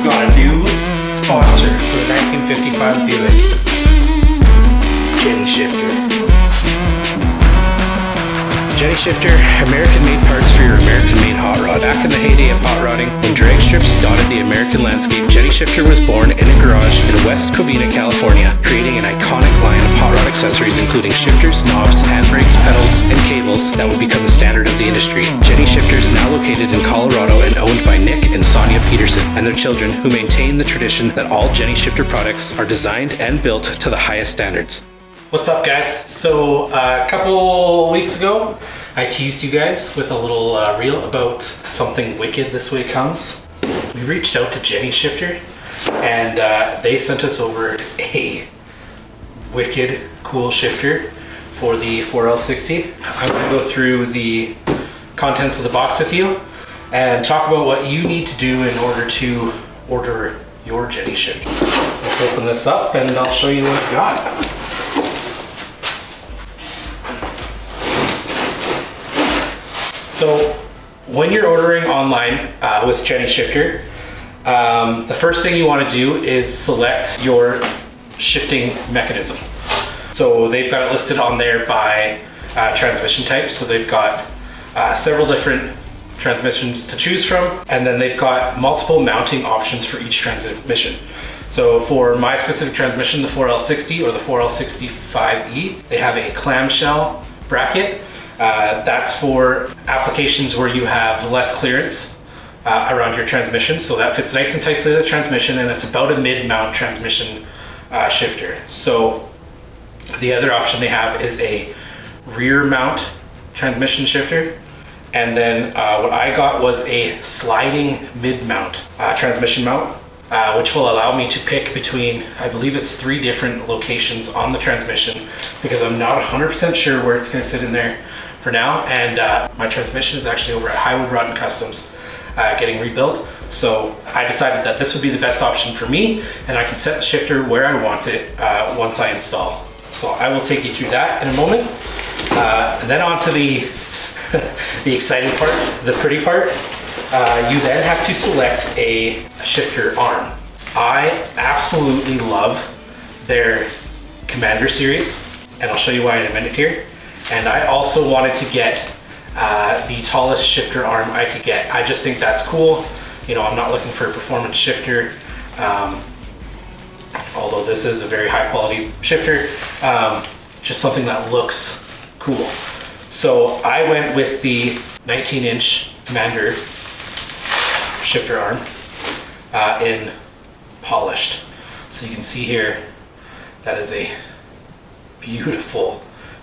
got a new sponsor for the 1955 Buick. Gennie Shifter. Gennie Shifter, American-made parts for your American-made hot rod. Back in the heyday of hot rodding, when drag strips dotted the American landscape, Gennie Shifter was born in a garage in West Covina, California, creating an iconic line of hot rod accessories including shifters, knobs, handbrakes, pedals, and cables that would become the standard of the industry. Gennie Shifter is now located in Colorado and owned by Nick and Sonia Peterson and their children, who maintain the tradition that all Gennie Shifter products are designed and built to the highest standards. What's up, guys? So a couple weeks ago I teased you guys with a little reel about something wicked this way comes. We reached out to Gennie Shifter and they sent us over a wicked cool shifter for the 4L60. I'm going to go through the contents of the box with you and talk about what you need to do in order to order your Gennie Shifter. Let's open this up and I'll show you what we got. So when you're ordering online with Gennie Shifter, the first thing you want to do is select your shifting mechanism. So they've got it listed on there by transmission type. So they've got several different transmissions to choose from, and then they've got multiple mounting options for each transmission. So for my specific transmission, the 4L60 or the 4L65E, they have a clamshell bracket. That's for applications where you have less clearance around your transmission. So that fits nice and tightly to the transmission, and it's about a mid-mount transmission shifter. So the other option they have is a rear mount transmission shifter. And then what I got was a sliding mid-mount transmission mount, which will allow me to pick between, I believe it's 3 different locations on the transmission, because I'm not 100% sure where it's going to sit in there for now. And my transmission is actually over at Highwood Rod and Customs getting rebuilt. So I decided that this would be the best option for me, and I can set the shifter where I want it once I install. So I will take you through that in a moment. And then on to the the exciting part, the pretty part. You then have to select a shifter arm. I absolutely love their Commander series, and I'll show you why in a minute here. And I also wanted to get the tallest shifter arm I could get. I just think that's cool. You know, I'm not looking for a performance shifter, although this is a very high quality shifter, just something that looks cool. So I went with the 19-inch Commander shifter arm in polished. So you can see here, that is a beautiful,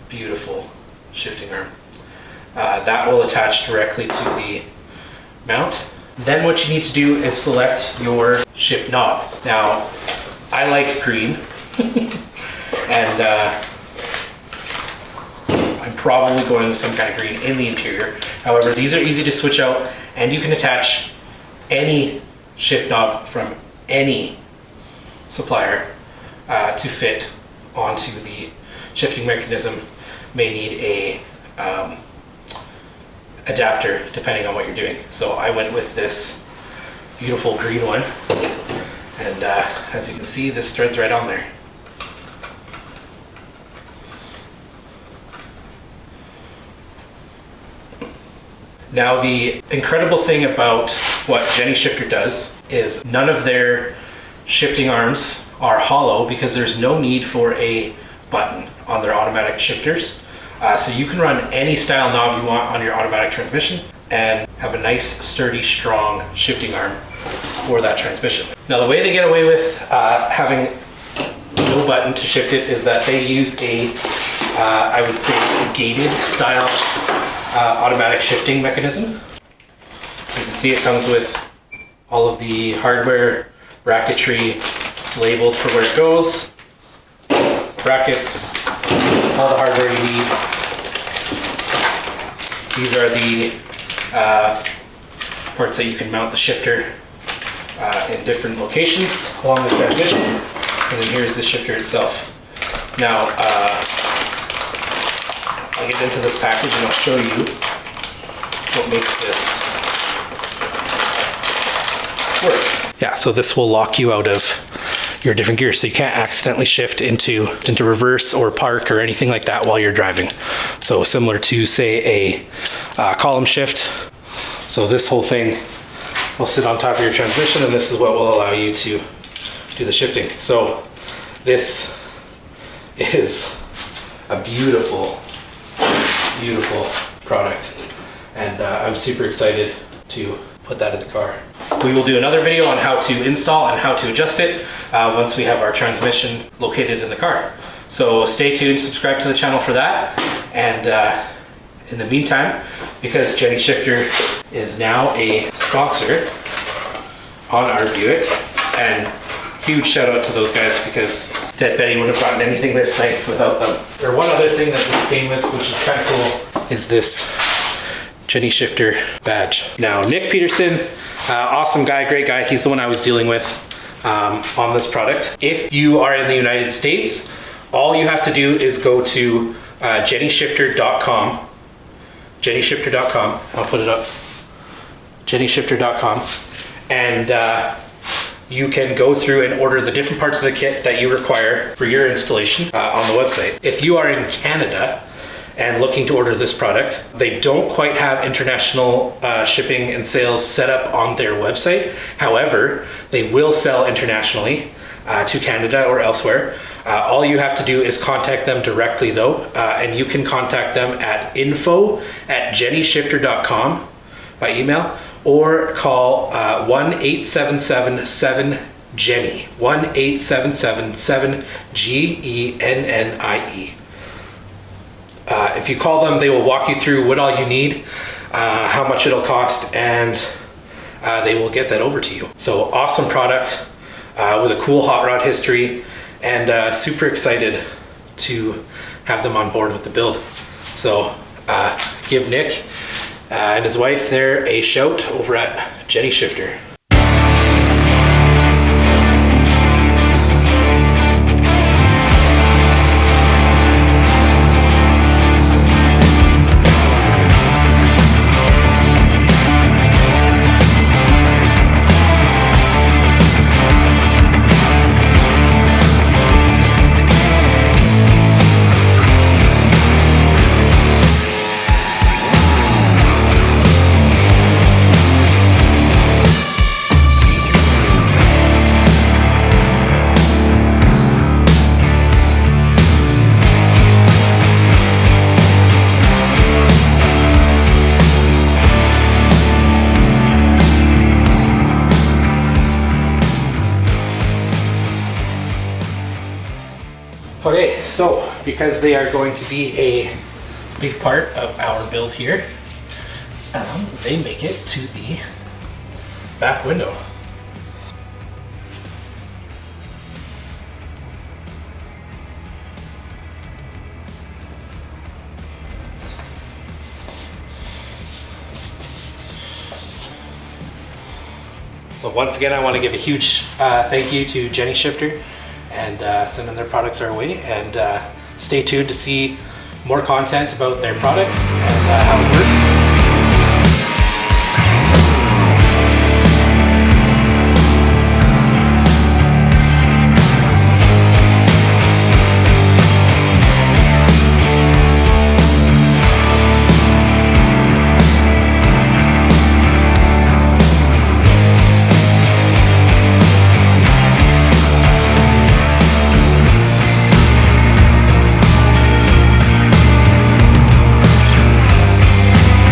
beautiful shifting arm. That will attach directly to the mount. Then what you need to do is select your shift knob. Now, I like green, and I'm probably going with some kind of green in the interior. However, these are easy to switch out, and you can attach any shift knob from any supplier to fit onto the shifting mechanism. May need a adapter depending on what you're doing. So I went with this beautiful green one, and as you can see, this threads right on there. Now, the incredible thing about what Gennie Shifter does is none of their shifting arms are hollow, because there's no need for a button on their automatic shifters. So you can run any style knob you want on your automatic transmission and have a nice, sturdy, strong shifting arm for that transmission. Now, the way they get away with having no button to shift it is that they use a, I would say, a gated style automatic shifting mechanism. So you can see it comes with all of the hardware, bracketry. It's labeled for where it goes, brackets, all the hardware you need. These are the parts that you can mount the shifter in different locations along the transmission. And then here's the shifter itself. Now, I'll get into this package and I'll show you what makes this work. Yeah, so this will lock you out of your different gears, so you can't accidentally shift into reverse or park or anything like that while you're driving. So similar to, say, a column shift. So this whole thing will sit on top of your transmission, and this is what will allow you to do the shifting. So this is a beautiful, beautiful product, and I'm super excited to put that in the car. We will do another video on how to install and how to adjust it once we have our transmission located in the car. So stay tuned, subscribe to the channel for that. And in the meantime, because Gennie Shifter is now a sponsor on our Buick, and huge shout out to those guys, because Dead Betty wouldn't have gotten anything this nice without them. Or one other thing that this came with, which is kind of cool, is this Gennie Shifter badge. Now, Nick Peterson, awesome guy, great guy. He's the one I was dealing with on this product. If you are in the United States, all you have to do is go to gennieshifter.com. gennieshifter.com. I'll put it up. gennieshifter.com. And you can go through and order the different parts of the kit that you require for your installation on the website. If you are in Canada and looking to order this product, they don't quite have international shipping and sales set up on their website. However, they will sell internationally to Canada or elsewhere. All you have to do is contact them directly though, and you can contact them at info@gennieshifter.com by email, or call 1-877-7-GENNIE, 1-877-7-GENNIE. If you call them, they will walk you through what all you need, how much it'll cost, and they will get that over to you. So awesome product with a cool hot rod history, and super excited to have them on board with the build. So give Nick and his wife there a shout over at Gennie Shifter. Okay, so because they are going to be a big part of our build here, they make it to the back window. So once again, I want to give a huge thank you to Gennie Shifter and sending their products our way, and stay tuned to see more content about their products and how it works.